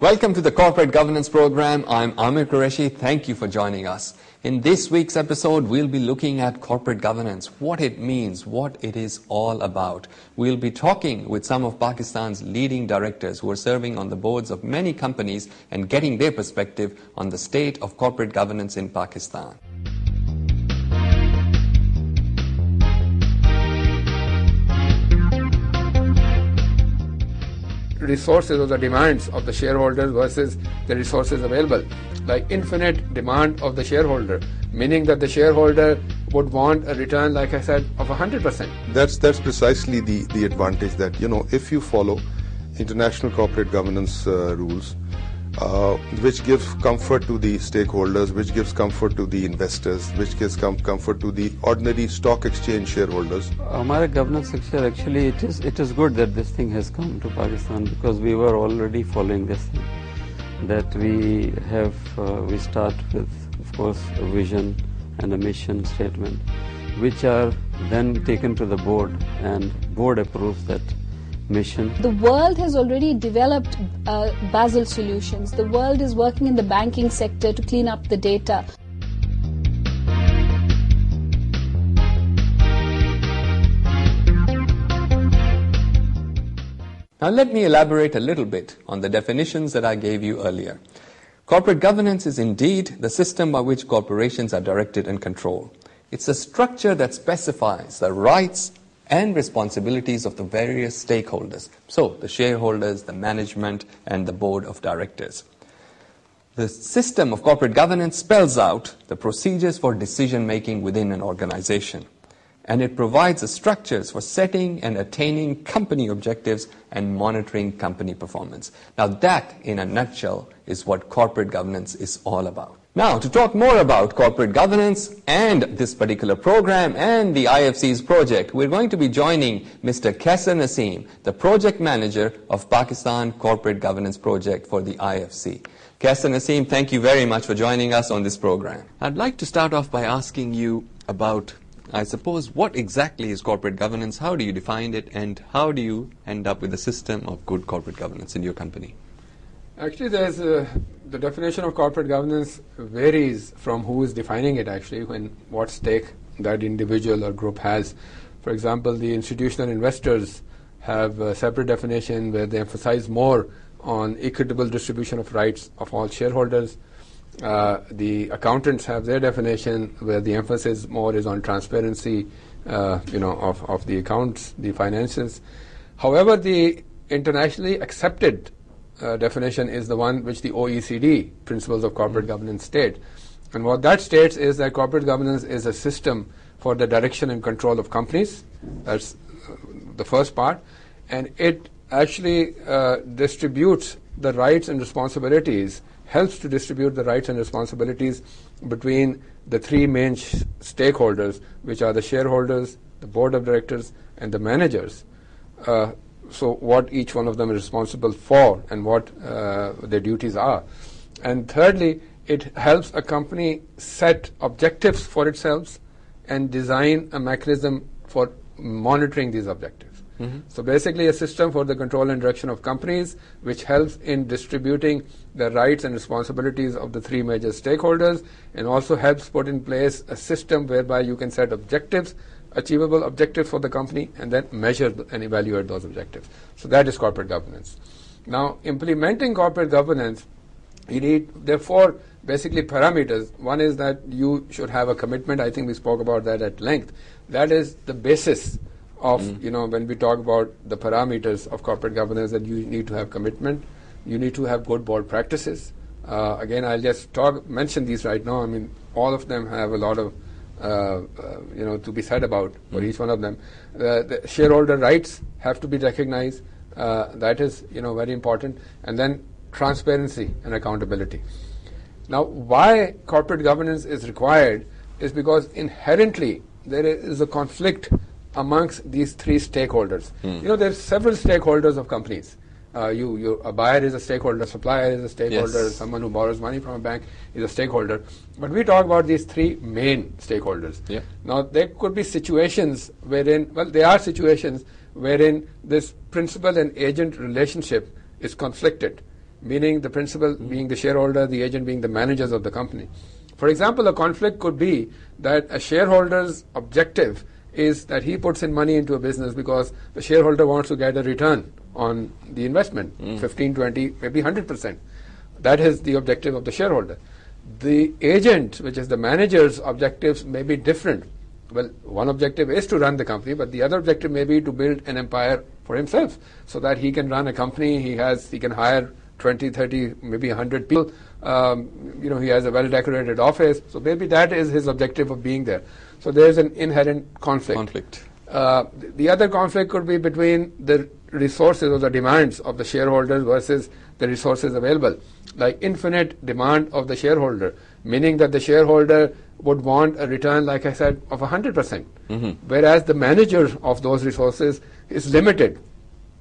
Welcome to the Corporate Governance Program. I'm Amir Qureshi. Thank you for joining us. In this week's episode, we'll be looking at corporate governance, what it means, what it is all about. We'll be talking with some of Pakistan's leading directors who are serving on the boards of many companies and getting their perspective on the state of corporate governance in Pakistan. Resources or the demands of the shareholders versus the resources available. Like infinite demand of the shareholder, meaning that the shareholder would want a return, like I said, of 100%. That's precisely the advantage that, if you follow international corporate governance rules, which gives comfort to the stakeholders, which gives comfort to the investors, which gives comfort to the ordinary stock exchange shareholders. Our governance sector, actually, it is good that this thing has come to Pakistan, because we were already following this thing. That we start with, of course, a vision and a mission statement, which are then taken to the board, and board approves that mission. The world has already developed Basel solutions. The world is working in the banking sector to clean up the data. Now let me elaborate a little bit on the definitions that I gave you earlier. Corporate governance is indeed the system by which corporations are directed and controlled. It's a structure that specifies the rights and responsibilities of the various stakeholders. So, the shareholders, the management, and the board of directors. The system of corporate governance spells out the procedures for decision-making within an organization. And it provides the structures for setting and attaining company objectives and monitoring company performance. Now that, in a nutshell, is what corporate governance is all about. Now, to talk more about corporate governance and this particular program and the IFC's project, we're going to be joining Mr. Kaisar Naseem, the project manager of Pakistan Corporate Governance Project for the IFC. Kaisar Naseem, thank you very much for joining us on this program. I'd like to start off by asking you about, I suppose, what exactly is corporate governance, how do you define it, and how do you end up with a system of good corporate governance in your company? Actually, the definition of corporate governance varies from who is defining it, actually, when what stake that individual or group has. For example, the institutional investors have a separate definition where they emphasize more on equitable distribution of rights of all shareholders. The accountants have their definition where the emphasis more is on transparency, of the accounts, the finances. However, the internationally accepted definition is the one which the OECD, Principles of Corporate Governance, state. And what that states is that corporate governance is a system for the direction and control of companies. That's the first part. And it actually distributes the rights and responsibilities, helps to distribute the rights and responsibilities between the three main stakeholders, which are the shareholders, the board of directors, and the managers. So what each one of them is responsible for and what their duties are. And thirdly, it helps a company set objectives for itself and design a mechanism for monitoring these objectives. Mm-hmm. So basically a system for the control and direction of companies, which helps in distributing the rights and responsibilities of the three major stakeholders, and also helps put in place a system whereby you can set objectives, achievable objectives for the company, and then measure and evaluate those objectives. So that is corporate governance. Now, implementing corporate governance, you need, therefore, basically parameters. One is that you should have a commitment. I think we spoke about that at length. That is the basis of, when we talk about the parameters of corporate governance, that you need to have commitment. You need to have good board practices. Again, I'll just mention these right now. I mean, all of them have a lot of to be said about for each one of them. The shareholder rights have to be recognized. That is, very important. And then transparency and accountability. Now, why corporate governance is required is because inherently there is a conflict amongst these three stakeholders. There's several stakeholders of companies. A buyer is a stakeholder, a supplier is a stakeholder, yes. Someone who borrows money from a bank is a stakeholder. But we talk about these three main stakeholders. Yeah. Now, there could be situations wherein, this principal and agent relationship is conflicted. meaning the principal being the shareholder, the agent being the managers of the company. For example, a conflict could be that a shareholder's objective is that he puts in money into a business because the shareholder wants to get a return on the investment, 15, 20, maybe 100%. That is the objective of the shareholder. The agent, which is the manager's objectives, may be different. Well, one objective is to run the company, but the other objective may be to build an empire for himself so that he can run a company, he can hire 20, 30, maybe 100 people. He has a well-decorated office. So maybe that is his objective of being there. So there's an inherent conflict. The other conflict could be between the resources or the demands of the shareholders versus the resources available. Like infinite demand of the shareholder, meaning that the shareholder would want a return, like I said, of 100%. Whereas the manager of those resources is limited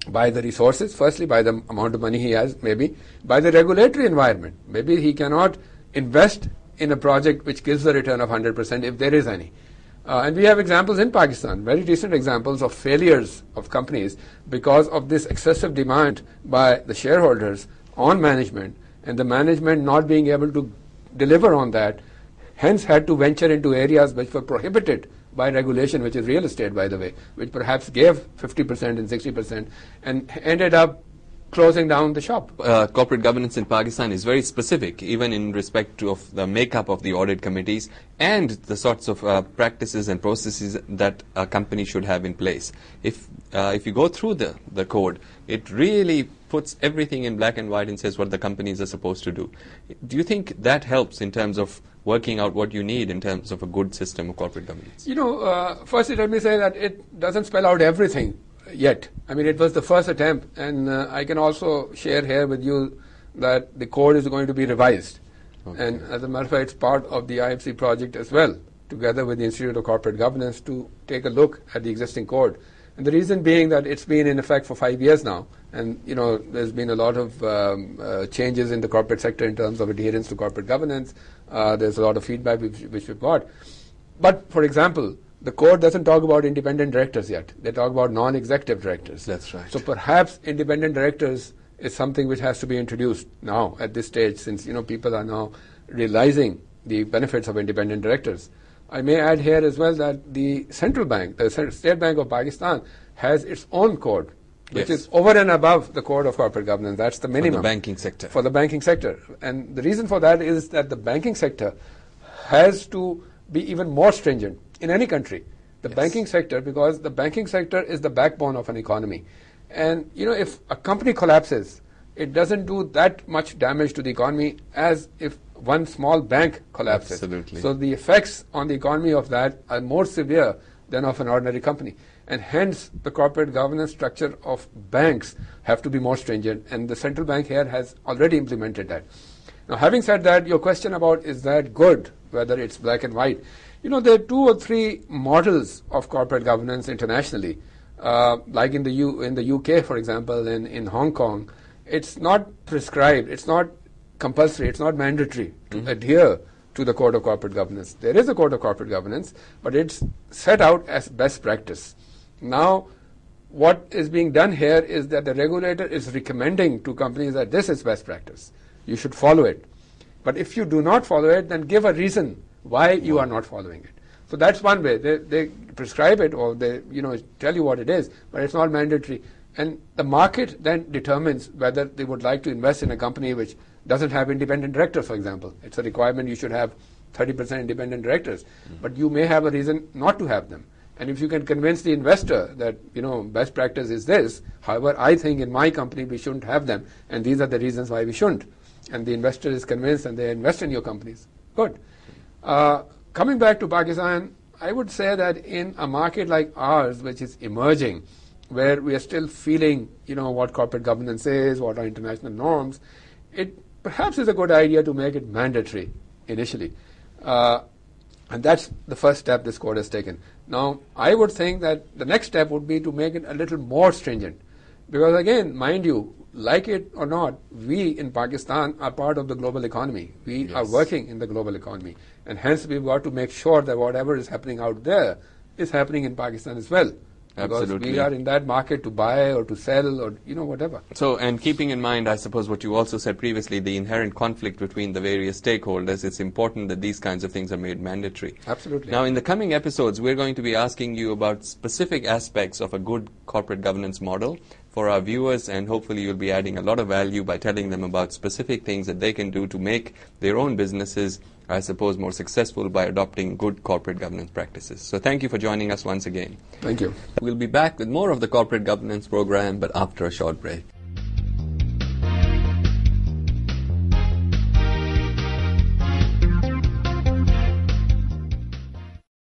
by the resources, firstly by the amount of money he has, maybe by the regulatory environment. Maybe he cannot invest in a project which gives a return of 100% if there is any. And we have examples in Pakistan, very recent examples of failures of companies because of this excessive demand by the shareholders on management, and the management not being able to deliver on that, hence had to venture into areas which were prohibited by regulation, which is real estate, by the way, which perhaps gave 50% and 60% and ended up closing down the shop. Corporate governance in Pakistan is very specific, even in respect of the makeup of the audit committees and the sorts of practices and processes that a company should have in place. If you go through the code, it really puts everything in black and white and says what the companies are supposed to do. Do you think that helps in terms of working out what you need in terms of a good system of corporate governance? Firstly, let me say that it doesn't spell out everything yet. I mean, it was the first attempt, and I can also share here with you that the code is going to be revised. Okay. And as a matter of fact, it's part of the IFC project as well, together with the Institute of Corporate Governance, to take a look at the existing code. And the reason being that it's been in effect for 5 years now, and there's been a lot of changes in the corporate sector in terms of adherence to corporate governance. There's a lot of feedback which we've got. But, for example, the code doesn't talk about independent directors yet. They talk about non-executive directors. That's right. So perhaps independent directors is something which has to be introduced now at this stage, since people are now realizing the benefits of independent directors. I may add here as well that the central bank, the State Bank of Pakistan, has its own code, which is over and above the code of corporate governance. That's the minimum. For the banking sector. For the banking sector. And the reason for that is that the banking sector has to be even more stringent in any country. The banking sector, because the banking sector is the backbone of an economy. And, if a company collapses, it doesn't do that much damage to the economy as if one small bank collapses. Absolutely. So the effects on the economy of that are more severe than of an ordinary company. And hence, the corporate governance structure of banks have to be more stringent. And the central bank here has already implemented that. Now, having said that, your question about is that good, whether it's black and white, there are 2 or 3 models of corporate governance internationally. Like in the UK, for example, in Hong Kong, it's not prescribed, it's not compulsory, it's not mandatory to adhere to the Code of Corporate Governance. There is a Code of Corporate Governance, but it's set out as best practice. Now, what is being done here is that the regulator is recommending to companies that this is best practice. You should follow it. But if you do not follow it, then give a reason why you are not following it. So that's one way. They prescribe it, or they tell you what it is, but it's not mandatory. And the market then determines whether they would like to invest in a company which doesn't have independent directors, for example. It's a requirement you should have 30% independent directors. But you may have a reason not to have them. And if you can convince the investor that, best practice is this, however, I think in my company we shouldn't have them, and these are the reasons why we shouldn't. And the investor is convinced and they invest in your companies. Good. Coming back to Pakistan, I would say that in a market like ours, which is emerging, where we are still feeling, what corporate governance is, what are international norms, it perhaps is a good idea to make it mandatory initially. And that's the first step this code has taken. Now, I would think that the next step would be to make it a little more stringent. Because again, mind you, like it or not, we in Pakistan are part of the global economy. We are working in the global economy. And hence we've got to make sure that whatever is happening out there is happening in Pakistan as well. Because Absolutely. we are in that market to buy or to sell or, whatever. So, and keeping in mind, I suppose, what you also said previously, the inherent conflict between the various stakeholders, it's important that these kinds of things are made mandatory. Absolutely. Now, in the coming episodes, we're going to be asking you about specific aspects of a good corporate governance model for our viewers, and hopefully you'll be adding a lot of value by telling them about specific things that they can do to make their own businesses, I suppose, more successful by adopting good corporate governance practices. So thank you for joining us once again. Thank you. We'll be back with more of the corporate governance program, but after a short break.